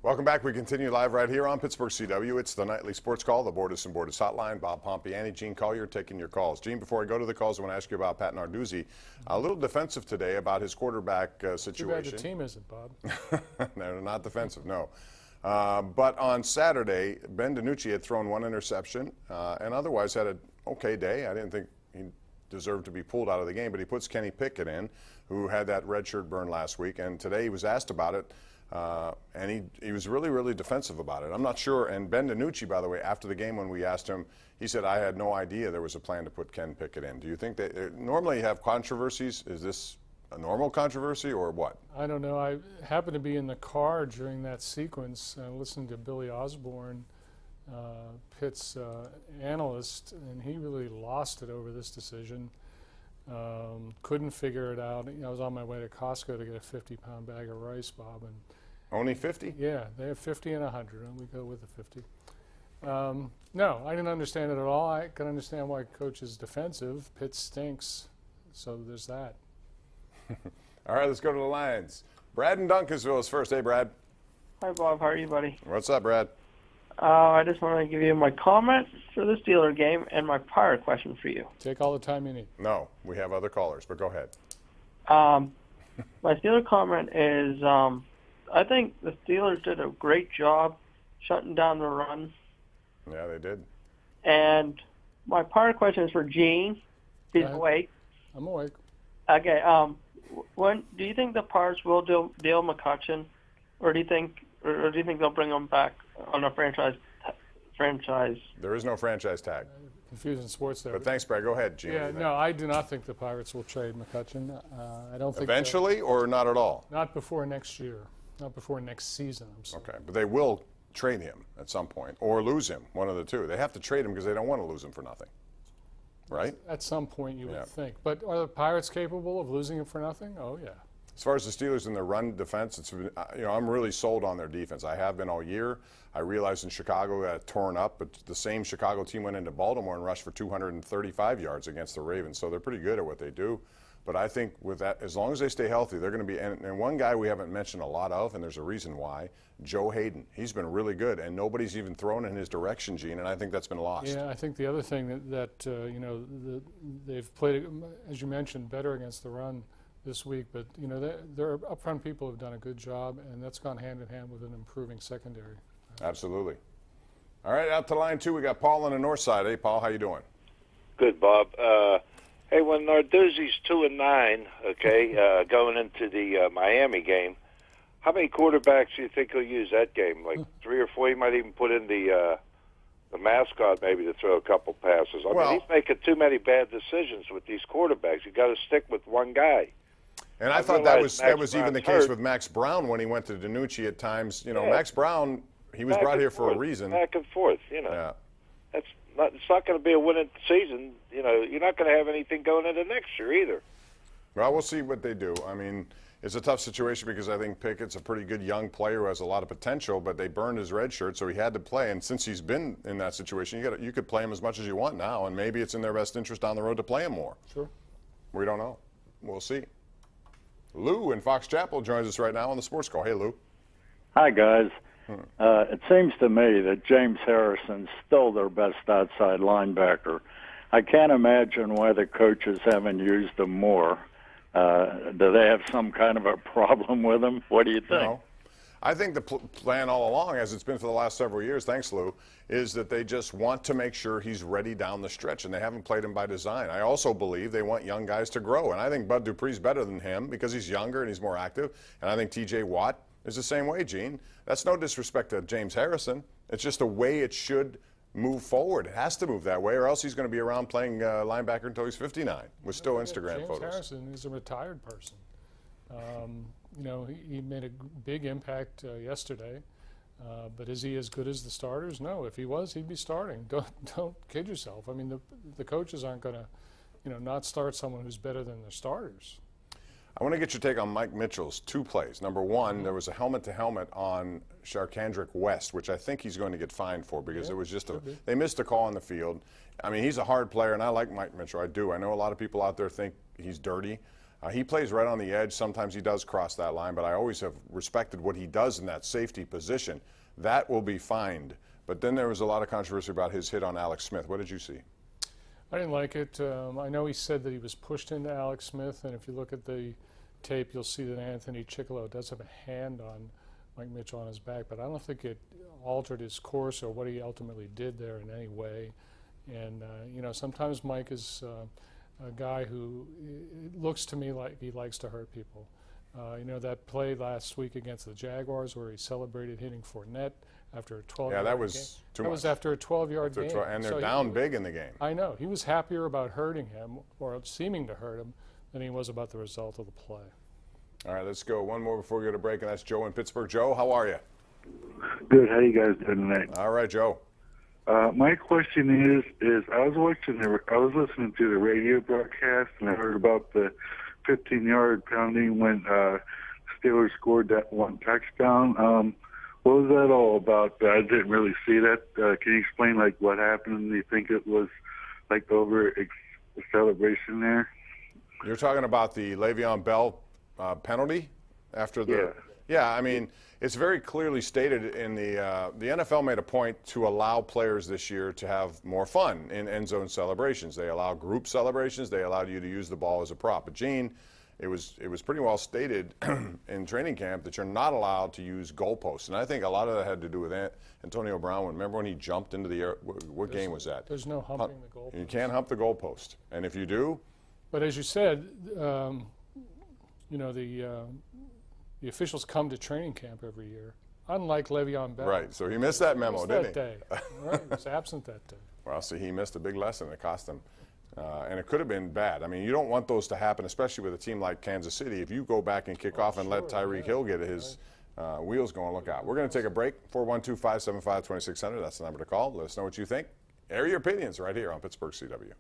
Welcome back. We continue live right here on Pittsburgh CW. It's the nightly sports call, the Borders and Borders hotline. Bob Pompeani, Gene Collier taking your calls. Gene, before I go to the calls, I want to ask you about Pat Narduzzi. A little defensive today about his quarterback situation. Too bad the team isn't, Bob. No, not defensive, no. But on Saturday, Ben DiNucci had thrown one interception and otherwise had an okay day. I didn't think he deserved to be pulled out of the game, but he puts Kenny Pickett in, who had that red shirt burn last week, and today he was asked about it. And he was really, really defensive about it. I'm not sure. And Ben DiNucci, by the way, after the game when we asked him, he said, I had no idea there was a plan to put Ken Pickett in. Do you think they normally have controversies? Is this a normal controversy or what? I don't know. I happened to be in the car during that sequence listening to Billy Osborne, Pitt's analyst, and he really lost it over this decision. Couldn't figure it out. I was on my way to Costco to get a 50-pound bag of rice, Bob. And only 50? Yeah, they have 50 and 100, and we go with the 50. No, I didn't understand it at all. I can understand why coach is defensive. Pitt stinks, so there's that. All right, let's go to the lines. Brad in Duncansville is first. Hey, Brad. Hi, Bob. How are you, buddy? What's up, Brad? I just want to give you my comment for the Steeler game and my prior question for you. Take all the time you need. No, we have other callers, but go ahead. My Steeler comment is I think the Steelers did a great job shutting down the run. Yeah, they did. And my prior question is for Gene. He's awake. I'm awake. Okay. When do you think the Pirates will deal McCutcheon, or do you think they'll bring him back on a franchise? There is no franchise tag. Confusing sports there. But thanks, Brad. Go ahead, Gene. Yeah, no, I do not think the Pirates will trade McCutcheon. I don't think eventually, or not at all. Not before next year. Not before next season. I'm sorry. Okay, but they will trade him at some point, or lose him. One of the two. They have to trade him because they don't want to lose him for nothing. Right? At some point, you would think. But are the Pirates capable of losing him for nothing? Oh yeah. As far as the Steelers in their run defense, it's, I'm really sold on their defense. I have been all year. I realized in Chicago got torn up, but the same Chicago team went into Baltimore and rushed for 235 yards against the Ravens, so they're pretty good at what they do. But I think with that, as long as they stay healthy, they're going to be. And one guy we haven't mentioned a lot of, and there's a reason why, Joe Hayden. He's been really good, and nobody's even thrown in his direction, Gene, and I think that's been lost. Yeah, I think the other thing that they've played, as you mentioned, better against the run this week, but their upfront people have done a good job, and that's gone hand in hand with an improving secondary. Absolutely. All right, out to line 2, we got Paul on the north side. Hey, Paul, how you doing? Good, Bob. Hey, when Narduzzi's 2-9, okay, going into the Miami game, how many quarterbacks do you think he'll use that game? Like 3 or 4? He might even put in the mascot maybe to throw a couple passes. I mean, he's making too many bad decisions with these quarterbacks. You got to stick with one guy. And I thought that was even the case with Max Brown when he went to DiNucci at times. Max Brown, he was brought here for a reason. Back and forth, Yeah. It's not going to be a winning season. You're not going to have anything going into next year either. Well, we'll see what they do. I mean, it's a tough situation because I think Pickett's a pretty good young player who has a lot of potential, but they burned his red shirt, so he had to play. And since he's been in that situation, you could play him as much as you want now, and maybe it's in their best interest down the road to play him more. Sure. We don't know. We'll see. Lou in Fox Chapel joins us right now on the Sports Call. Hey, Lou. Hi, guys. It seems to me that James Harrison's still their best outside linebacker. I can't imagine why the coaches haven't used him more. Do they have some kind of a problem with him? What do you think? No. I think the plan all along, as it's been for the last several years, thanks, Lou, is that they just want to make sure he's ready down the stretch, and they haven't played him by design. I also believe they want young guys to grow, and I think Bud Dupree's better than him because he's younger and he's more active, and I think T.J. Watt is the same way, Gene. That's no disrespect to James Harrison. It's just the way it should move forward. It has to move that way, or else he's going to be around playing linebacker until he's 59 with still Instagram photos. James Harrison is a retired person. He made a big impact yesterday, but is he as good as the starters? No. If he was, he'd be starting. Don't kid yourself. I mean, the coaches aren't going to, not start someone who's better than their starters. I want to get your take on Mike Mitchell's 2 plays. Number 1, there was a helmet-to-helmet on Sharkandrick West, which I think he's going to get fined for because it was just they missed a call on the field. I mean, he's a hard player, and I like Mike Mitchell. I do. I know a lot of people out there think he's dirty. He plays right on the edge. Sometimes he does cross that line, but I always have respected what he does in that safety position. That will be fined. But then there was a lot of controversy about his hit on Alex Smith. What did you see? I didn't like it. I know he said that he was pushed into Alex Smith, and if you look at the tape, you'll see that Anthony Chickillo does have a hand on Mike Mitchell on his back, but I don't think it altered his course or what he ultimately did there in any way. And, you know, sometimes Mike is a guy who, it looks to me like he likes to hurt people. You know, that play last week against the Jaguars where he celebrated hitting Fournette after a 12-yard game. Yeah, that was too much. That was after a 12-yard game. And they're down big in the game. I know. He was happier about hurting him, or seeming to hurt him, than he was about the result of the play. All right, let's go. One more before we go to break, and that's Joe in Pittsburgh. Joe, how are you? Good. How you guys doing tonight? All right, Joe. My question is I was listening to the radio broadcast, and I heard about the 15-yard penalty when Steelers scored that one touchdown. What was that all about? I didn't really see that. Can you explain like what happened? Do you think it was like over celebration there? You're talking about the Le'Veon Bell penalty after the. Yeah, I mean, it's very clearly stated in the NFL made a point to allow players this year to have more fun in end zone celebrations. They allow group celebrations. They allowed you to use the ball as a prop. But Gene, it was pretty well stated in training camp that you're not allowed to use goalposts. And I think a lot of that had to do with Antonio Brown. Remember when he jumped into the air? What game was that? There's no humping the goalpost. You can't hump the goalpost. And if you do. But as you said, you know, the officials come to training camp every year, unlike Le'Veon Bell. Right, so he missed that memo, didn't he? Day. Right, he was absent that day. Well, see, he missed a big lesson. It cost him. And it could have been bad. I mean, you don't want those to happen, especially with a team like Kansas City. If you go back and kick off and let Tyreek Hill get his wheels going, look out. We're going to take a break. 412-575-2600. That's the number to call. Let us know what you think. Air your opinions right here on Pittsburgh CW.